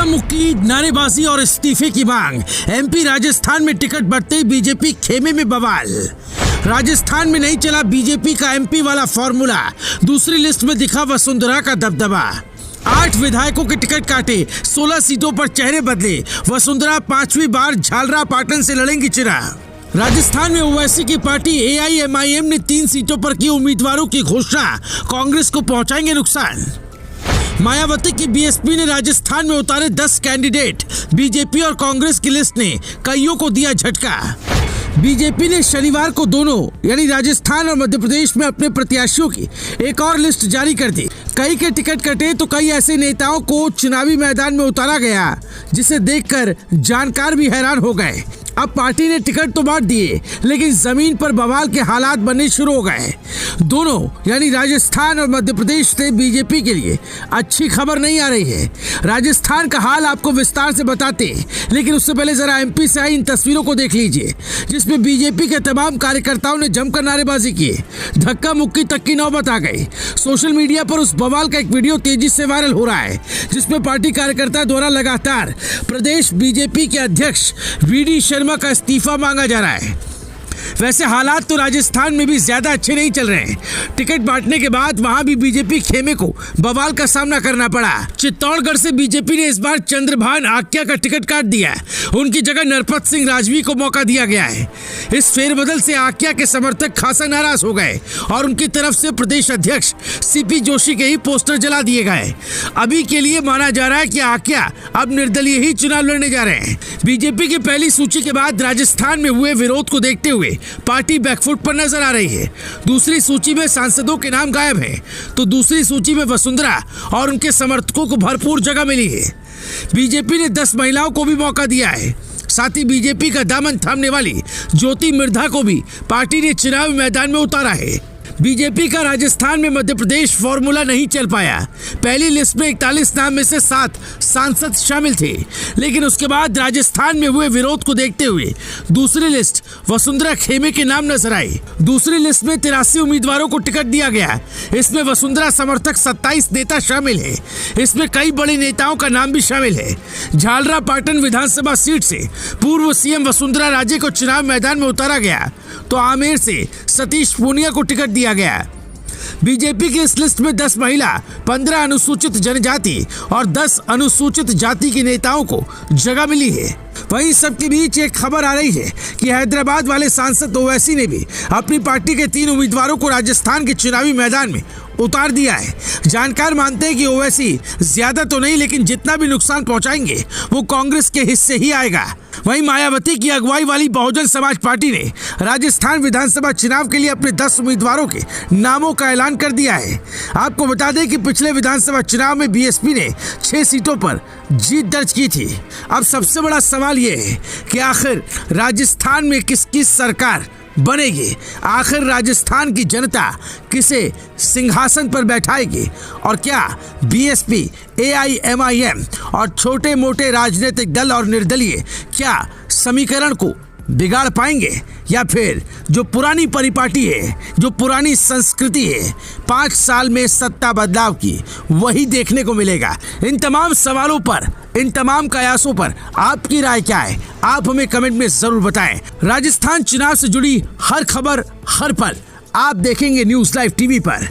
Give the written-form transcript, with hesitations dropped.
धक्का मुक्की, नारेबाजी और इस्तीफे की मांग। एमपी राजस्थान में टिकट बढ़ते ही बीजेपी खेमे में बवाल। राजस्थान में नहीं चला बीजेपी का एमपी वाला फॉर्मूला। दूसरी लिस्ट में दिखा वसुंधरा का दबदबा। 8 विधायकों के टिकट काटे, 16 सीटों पर चेहरे बदले। वसुंधरा 5वीं बार झालरा पाटन से लड़ेंगी चुनाव। राजस्थान में ओवैसी की पार्टी AIMIM ने 3 सीटों पर की उम्मीदवारों की घोषणा। कांग्रेस को पहुंचाएंगे नुकसान। मायावती की बीएसपी ने राजस्थान में उतारे 10 कैंडिडेट। बीजेपी और कांग्रेस की लिस्ट ने कईयों को दिया झटका। बीजेपी ने शनिवार को दोनों यानी राजस्थान और मध्य प्रदेश में अपने प्रत्याशियों की एक और लिस्ट जारी कर दी। कई के टिकट कटे तो कई ऐसे नेताओं को चुनावी मैदान में उतारा गया जिसे देखकर जानकार भी हैरान हो गए। अब पार्टी ने टिकट तो बांट दिए, लेकिन जमीन पर बवाल के हालात बनने शुरू हो गए। दोनों यानी राजस्थान और मध्य प्रदेश से बीजेपी के लिए अच्छी खबर नहीं आ रही है। राजस्थान का हाल आपको विस्तार से बताते, लेकिन उससे पहले जरा एमपी से आई इन तस्वीरों को देख लीजिए, जिसमें बीजेपी के तमाम कार्यकर्ताओं ने जमकर नारेबाजी की। धक्का मुक्की तक की नौबत आ गई। सोशल मीडिया पर उस बवाल का एक वीडियो तेजी से वायरल हो रहा है, जिसमें पार्टी कार्यकर्ता द्वारा लगातार प्रदेश बीजेपी के अध्यक्ष VD शर्मा का इस्तीफा मांगा जा रहा है। वैसे हालात तो राजस्थान में भी ज्यादा अच्छे नहीं चल रहे हैं। टिकट बांटने के बाद वहां भी बीजेपी खेमे को बवाल का सामना करना पड़ा। चित्तौड़गढ़ से बीजेपी ने इस बार चंद्रभान आक्या का टिकट काट दिया। उनकी जगह नरपत सिंह राजवी को मौका दिया गया है। इस फेरबदल से आक्या के समर्थक खासा नाराज हो गए और उनकी तरफ से प्रदेश अध्यक्ष CP जोशी के ही पोस्टर जला दिए गए। अभी के लिए माना जा रहा है कि आक्या अब निर्दलीय ही चुनाव लड़ने जा रहे हैं। बीजेपी की पहली सूची के बाद राजस्थान में हुए विरोध को देखते हुए पार्टी बैकफुट पर नजर आ रही है। दूसरी सूची में सांसदों के नाम गायब हैं, तो दूसरी सूची में वसुंधरा और उनके समर्थकों को भरपूर जगह मिली है। बीजेपी ने 10 महिलाओं को भी मौका दिया है। साथ ही बीजेपी का दामन थामने वाली ज्योति मिर्धा को भी पार्टी ने चुनावी मैदान में उतारा है। बीजेपी का राजस्थान में मध्य प्रदेश फॉर्मूला नहीं चल पाया। पहली लिस्ट में 41 नाम में से 7 सांसद शामिल थे, लेकिन उसके बाद राजस्थान में हुए विरोध को देखते हुए दूसरी लिस्ट वसुंधरा खेमे के नाम नजर आई। दूसरी लिस्ट में 83 उम्मीदवारों को टिकट दिया गया। इसमें वसुंधरा समर्थक 27 नेता शामिल है। इसमें कई बड़े नेताओं का नाम भी शामिल है। झालरा पाटन विधानसभा सीट से पूर्व CM वसुंधरा राजे को चुनाव मैदान में उतारा गया, तो आमेर से सतीश पूनिया को टिकट दिया गया। बीजेपी की इस लिस्ट में 10 महिला, 15 अनुसूचित जनजाति और 10 अनुसूचित जाति के नेताओं को जगह मिली है। वहीं सबके बीच एक खबर आ रही है कि हैदराबाद वाले सांसद ओवैसी ने भी अपनी पार्टी के 3 उम्मीदवारों को राजस्थान के चुनावी मैदान में उतार दिया है। जानकार मानते हैं कि ओवैसी ज्यादा तो नहीं, लेकिन जितना भी नुकसान पहुंचाएंगे वो कांग्रेस के हिस्से ही आएगा। वहीं मायावती की अगुवाई वाली बहुजन समाज पार्टी ने राजस्थान विधानसभा चुनाव के लिए अपने 10 उम्मीदवारों के नामों का ऐलान कर दिया है। आपको बता दें कि पिछले विधानसभा चुनाव में बीएसपी ने 6 सीटों पर जीत दर्ज की थी। अब सबसे बड़ा सवाल ये है कि आखिर राजस्थान में किसकी सरकार बनेगी। आखिर राजस्थान की जनता किसे सिंहासन पर बैठाएगी, और क्या बीएसपी, AIMIM और छोटे मोटे राजनीतिक दल और निर्दलीय क्या समीकरण को बिगाड़ पाएंगे, या फिर जो पुरानी परिपाटी है, जो पुरानी संस्कृति है 5 साल में सत्ता बदलाव की, वही देखने को मिलेगा। इन तमाम सवालों पर, इन तमाम कयासों पर आपकी राय क्या है, आप हमें कमेंट में जरूर बताएं। राजस्थान चुनाव से जुड़ी हर खबर हर पल आप देखेंगे न्यूज़ लाइव टीवी पर।